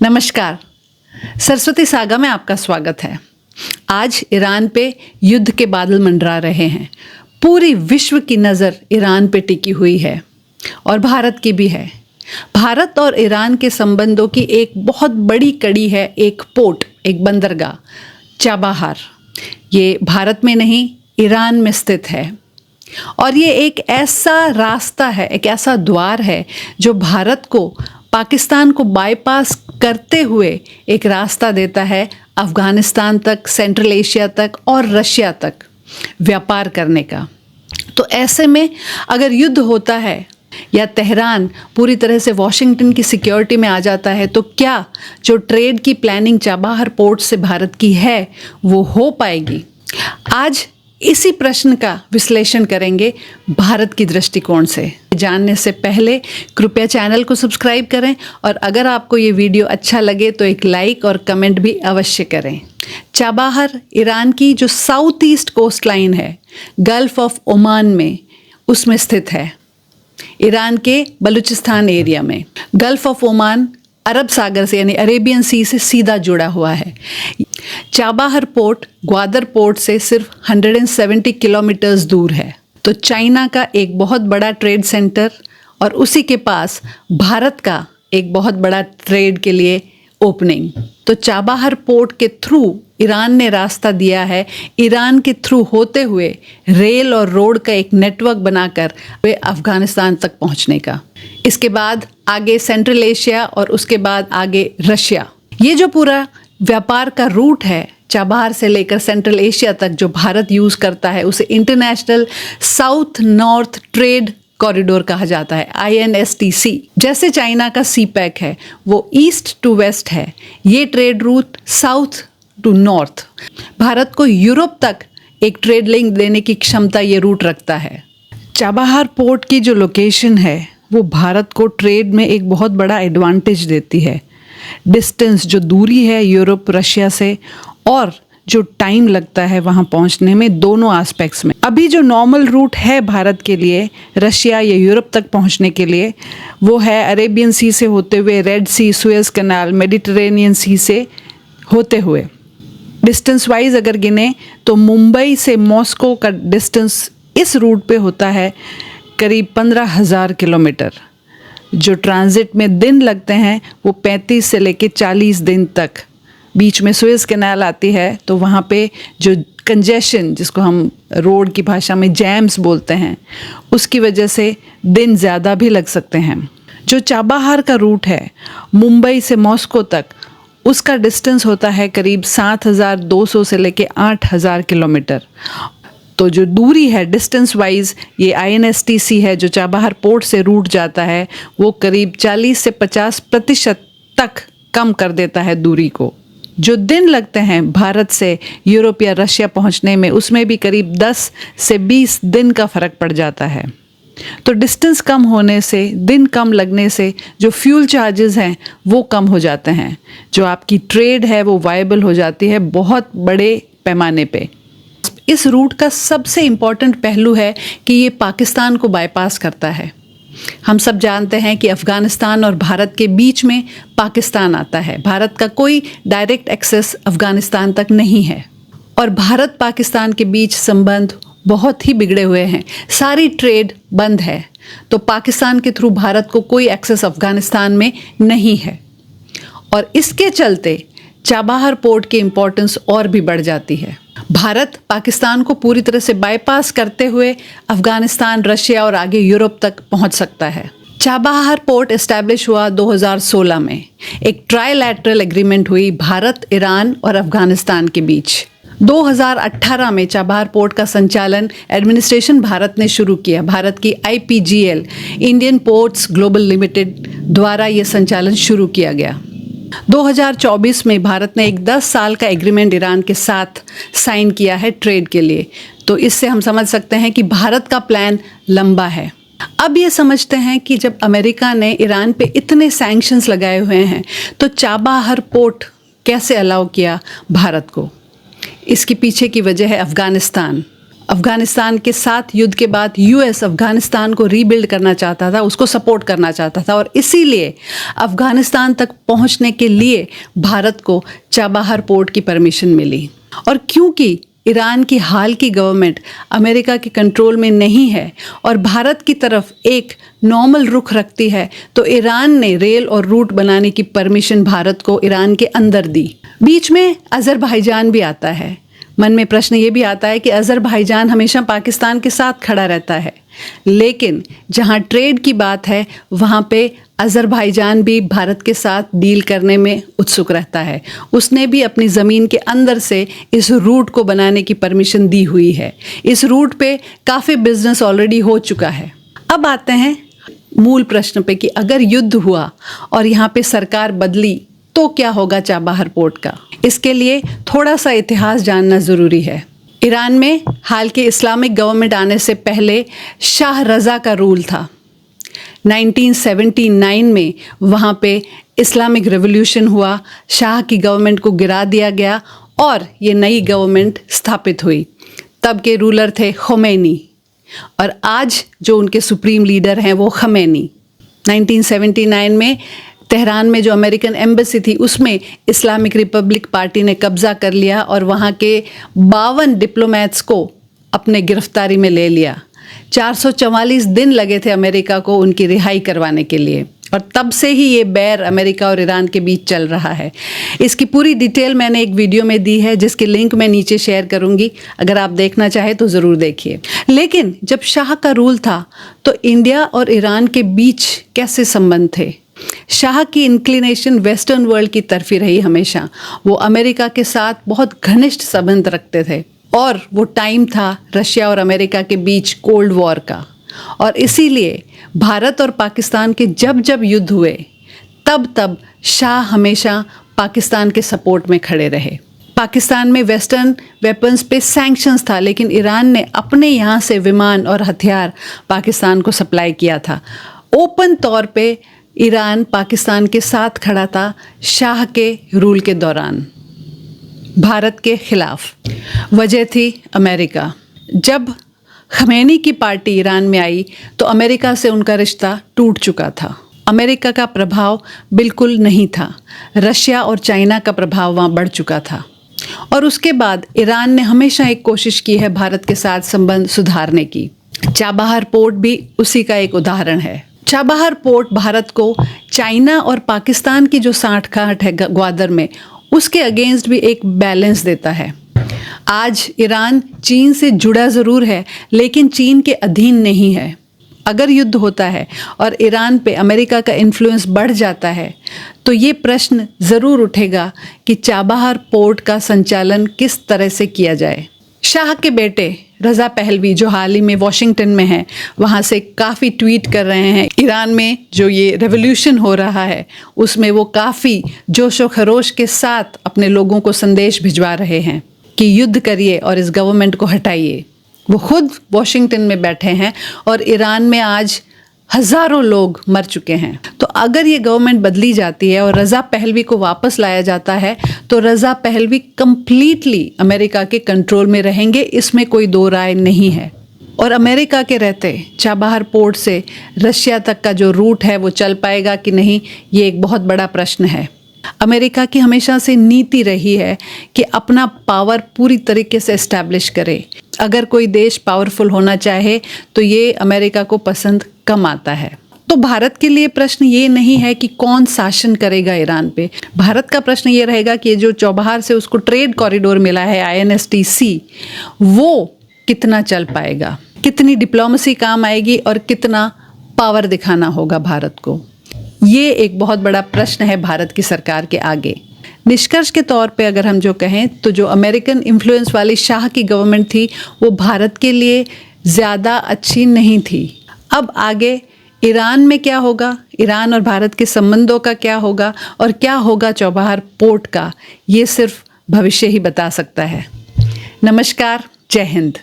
नमस्कार। सरस्वती सागा में आपका स्वागत है। आज ईरान पे युद्ध के बादल मंडरा रहे हैं। पूरी विश्व की नज़र ईरान पे टिकी हुई है और भारत की भी है। भारत और ईरान के संबंधों की एक बहुत बड़ी कड़ी है एक पोर्ट, एक बंदरगाह चाबाहार। ये भारत में नहीं, ईरान में स्थित है और ये एक ऐसा रास्ता है, एक ऐसा द्वार है जो भारत को पाकिस्तान को बाईपास करते हुए एक रास्ता देता है अफ़गानिस्तान तक, सेंट्रल एशिया तक और रशिया तक व्यापार करने का। तो ऐसे में अगर युद्ध होता है या तेहरान पूरी तरह से वॉशिंगटन की सिक्योरिटी में आ जाता है तो क्या जो ट्रेड की प्लानिंग चाबाहार पोर्ट से भारत की है वो हो पाएगी? आज इसी प्रश्न का विश्लेषण करेंगे भारत की दृष्टिकोण से। जानने से पहले कृपया चैनल को सब्सक्राइब करें और अगर आपको ये वीडियो अच्छा लगे तो एक लाइक और कमेंट भी अवश्य करें। चाबाहार ईरान की जो साउथ ईस्ट कोस्ट लाइन है, गल्फ ऑफ ओमान में, उसमें स्थित है। ईरान के बलूचिस्तान एरिया में गल्फ ऑफ ओमान अरब सागर से यानी अरेबियन सी से सीधा जुड़ा हुआ है। चाबाहार पोर्ट ग्वादर पोर्ट से सिर्फ 170 किलोमीटर्स दूर है। तो चाइना का एक बहुत बड़ा ट्रेड सेंटर और उसी के पास भारत का एक बहुत बड़ा ट्रेड के लिए ओपनिंग। तो चाबाहार पोर्ट के थ्रू ईरान ने रास्ता दिया है, ईरान के थ्रू होते हुए रेल और रोड का एक नेटवर्क बनाकर वे अफ़गानिस्तान तक पहुंचने का। इसके बाद आगे सेंट्रल एशिया और उसके बाद आगे रशिया। ये जो पूरा व्यापार का रूट है चाबाहार से लेकर सेंट्रल एशिया तक जो भारत यूज़ करता है उसे international south north trade corridor कहा जाता है, INSTC। जैसे चाइना का CPEC है वो ईस्ट टू वेस्ट है, ये trade route south to north. Bharat को यूरोप तक एक ट्रेड लिंक देने की क्षमता ये रूट रखता है। चाबाहार पोर्ट की जो लोकेशन है वो भारत को ट्रेड में एक बहुत बड़ा एडवांटेज देती है। डिस्टेंस, जो दूरी है यूरोप रशिया से, और जो टाइम लगता है वहाँ पहुँचने में, दोनों एस्पेक्ट्स में। अभी जो नॉर्मल रूट है भारत के लिए रशिया या यूरोप तक पहुँचने के लिए वो है अरेबियन सी से होते हुए रेड सी, सुएज़ कनाल, मेडिटरेनियन सी से होते हुए। डिस्टेंस वाइज अगर गिने तो मुंबई से मॉस्को का डिस्टेंस इस रूट पे होता है करीब 15,000 किलोमीटर। जो ट्रांजिट में दिन लगते हैं वो 35 से लेके 40 दिन तक। बीच में सुएज़ कैनाल आती है तो वहाँ पे जो कंजेशन, जिसको हम रोड की भाषा में जैम्स बोलते हैं, उसकी वजह से दिन ज़्यादा भी लग सकते हैं। जो चाबाहार का रूट है मुंबई से मॉस्को तक, उसका डिस्टेंस होता है करीब 7,200 से लेके 8,000 किलोमीटर। तो जो दूरी है डिस्टेंस वाइज, ये INSTC है जो चाबाहार पोर्ट से रूट जाता है, वो करीब 40 से 50% तक कम कर देता है दूरी को। जो दिन लगते हैं भारत से यूरोप या रशिया पहुंचने में, उसमें भी करीब 10 से 20 दिन का फ़र्क पड़ जाता है। तो डिस्टेंस कम होने से, दिन कम लगने से जो फ्यूल चार्जेस हैं वो कम हो जाते हैं। जो आपकी ट्रेड है वो वायबल हो जाती है बहुत बड़े पैमाने पे। इस रूट का सबसे इम्पॉर्टेंट पहलू है कि ये पाकिस्तान को बाईपास करता है। हम सब जानते हैं कि अफ़गानिस्तान और भारत के बीच में पाकिस्तान आता है। भारत का कोई डायरेक्ट एक्सेस अफ़गानिस्तान तक नहीं है और भारत पाकिस्तान के बीच संबंध बहुत ही बिगड़े हुए हैं। सारी ट्रेड बंद है तो पाकिस्तान के थ्रू भारत को कोई एक्सेस अफ़गानिस्तान में नहीं है और इसके चलते चाबाहार पोर्ट की इम्पोर्टेंस और भी बढ़ जाती है। भारत पाकिस्तान को पूरी तरह से बाईपास करते हुए अफ़गानिस्तान, रशिया और आगे यूरोप तक पहुंच सकता है। चाबाहार पोर्ट एस्टैब्लिश हुआ 2016 में। एक ट्राइलैटरल एग्रीमेंट हुई भारत, ईरान और अफ़गानिस्तान के बीच। 2018 में चाबाहार पोर्ट का संचालन एडमिनिस्ट्रेशन भारत ने शुरू किया। भारत की IPGL, Indian ports global limited द्वारा ये संचालन शुरू किया गया। 2024 में भारत ने एक 10 साल का एग्रीमेंट ईरान के साथ साइन किया है ट्रेड के लिए। तो इससे हम समझ सकते हैं कि भारत का प्लान लंबा है। अब ये समझते हैं कि जब अमेरिका ने ईरान पे इतने सैंक्शंस लगाए हुए हैं तो चाबाहार पोर्ट कैसे अलाउ किया भारत को? इसके पीछे की वजह है अफ़गानिस्तान। अफगानिस्तान के साथ युद्ध के बाद यूएस अफगानिस्तान को रीबिल्ड करना चाहता था, उसको सपोर्ट करना चाहता था, और इसीलिए अफगानिस्तान तक पहुंचने के लिए भारत को चाबहार पोर्ट की परमिशन मिली। और क्योंकि ईरान की हाल की गवर्नमेंट अमेरिका के कंट्रोल में नहीं है और भारत की तरफ एक नॉर्मल रुख रखती है, तो ईरान ने रेल और रूट बनाने की परमिशन भारत को ईरान के अंदर दी। बीच में अज़रबैजान भी आता है। मन में प्रश्न ये भी आता है कि अज़रबैजान हमेशा पाकिस्तान के साथ खड़ा रहता है, लेकिन जहाँ ट्रेड की बात है वहाँ पे अज़रबैजान भी भारत के साथ डील करने में उत्सुक रहता है। उसने भी अपनी ज़मीन के अंदर से इस रूट को बनाने की परमिशन दी हुई है। इस रूट पे काफ़ी बिजनेस ऑलरेडी हो चुका है। अब आते हैं मूल प्रश्न पे कि अगर युद्ध हुआ और यहाँ पे सरकार बदली तो क्या होगा चाबहार पोर्ट का। इसके लिए थोड़ा सा इतिहास जानना ज़रूरी है। ईरान में हाल के इस्लामिक गवर्नमेंट आने से पहले शाह रज़ा का रूल था। 1979 में वहाँ पे इस्लामिक रिवॉल्यूशन हुआ, शाह की गवर्नमेंट को गिरा दिया गया और ये नई गवर्नमेंट स्थापित हुई। तब के रूलर थे खोमेनी और आज जो उनके सुप्रीम लीडर हैं वो खमेनी। 1979 में तेहरान में जो अमेरिकन एम्बेसी थी उसमें इस्लामिक रिपब्लिक पार्टी ने कब्ज़ा कर लिया और वहाँ के 52 डिप्लोमेट्स को अपने गिरफ्तारी में ले लिया। 444 दिन लगे थे अमेरिका को उनकी रिहाई करवाने के लिए, और तब से ही ये बैर अमेरिका और ईरान के बीच चल रहा है। इसकी पूरी डिटेल मैंने एक वीडियो में दी है जिसकी लिंक मैं नीचे शेयर करूंगी, अगर आप देखना चाहें तो ज़रूर देखिए। लेकिन जब शाह का रूल था तो इंडिया और ईरान के बीच कैसे संबंध थे। शाह की इंक्लिनेशन वेस्टर्न वर्ल्ड की तरफ ही रही हमेशा। वो अमेरिका के साथ बहुत घनिष्ठ संबंध रखते थे और वो टाइम था रशिया और अमेरिका के बीच कोल्ड वॉर का, और इसीलिए भारत और पाकिस्तान के जब जब युद्ध हुए तब तब शाह हमेशा पाकिस्तान के सपोर्ट में खड़े रहे। पाकिस्तान में वेस्टर्न वेपन्स पे सैंक्शंस था, लेकिन ईरान ने अपने यहाँ से विमान और हथियार पाकिस्तान को सप्लाई किया था। ओपन तौर पे ईरान पाकिस्तान के साथ खड़ा था शाह के रूल के दौरान भारत के खिलाफ। वजह थी अमेरिका। जब खमेनी की पार्टी ईरान में आई तो अमेरिका से उनका रिश्ता टूट चुका था। अमेरिका का प्रभाव बिल्कुल नहीं था। रशिया और चाइना का प्रभाव वहाँ बढ़ चुका था, और उसके बाद ईरान ने हमेशा एक कोशिश की है भारत के साथ संबंध सुधारने की। चाबहार पोर्ट भी उसी का एक उदाहरण है। चाबहार पोर्ट भारत को चाइना और पाकिस्तान की जो साठगांठ है ग्वादर में, उसके अगेंस्ट भी एक बैलेंस देता है। आज ईरान चीन से जुड़ा ज़रूर है, लेकिन चीन के अधीन नहीं है। अगर युद्ध होता है और ईरान पे अमेरिका का इन्फ्लुएंस बढ़ जाता है तो ये प्रश्न ज़रूर उठेगा कि चाबहार पोर्ट का संचालन किस तरह से किया जाए। शाह के बेटे रज़ा पहलवी जो हाल ही में वॉशिंगटन में हैं, वहाँ से काफ़ी ट्वीट कर रहे हैं। ईरान में जो ये रेवोल्यूशन हो रहा है उसमें वो काफ़ी जोश व खरोश के साथ अपने लोगों को संदेश भिजवा रहे हैं कि युद्ध करिए और इस गवर्नमेंट को हटाइए। वो खुद वॉशिंगटन में बैठे हैं और ईरान में आज हज़ारों लोग मर चुके हैं। तो अगर ये गवर्नमेंट बदली जाती है और रज़ा पहलवी को वापस लाया जाता है तो रज़ा पहलवी कंप्लीटली अमेरिका के कंट्रोल में रहेंगे, इसमें कोई दो राय नहीं है। और अमेरिका के रहते चाबहार पोर्ट से रशिया तक का जो रूट है वो चल पाएगा कि नहीं, ये एक बहुत बड़ा प्रश्न है। अमेरिका की हमेशा से नीति रही है कि अपना पावर पूरी तरीके से इस्टेब्लिश करे। अगर कोई देश पावरफुल होना चाहे तो ये अमेरिका को पसंद कम आता है। तो भारत के लिए प्रश्न ये नहीं है कि कौन शासन करेगा ईरान पे। भारत का प्रश्न ये रहेगा कि जो चाबहार से उसको ट्रेड कॉरिडोर मिला है INSTC, वो कितना चल पाएगा, कितनी डिप्लोमेसी काम आएगी और कितना पावर दिखाना होगा भारत को। ये एक बहुत बड़ा प्रश्न है भारत की सरकार के आगे। निष्कर्ष के तौर पे अगर हम जो कहें तो जो अमेरिकन इन्फ्लुएंस वाली शाह की गवर्नमेंट थी वो भारत के लिए ज़्यादा अच्छी नहीं थी। अब आगे ईरान में क्या होगा, ईरान और भारत के संबंधों का क्या होगा और क्या होगा चाबहार पोर्ट का, ये सिर्फ भविष्य ही बता सकता है। नमस्कार, जय हिंद।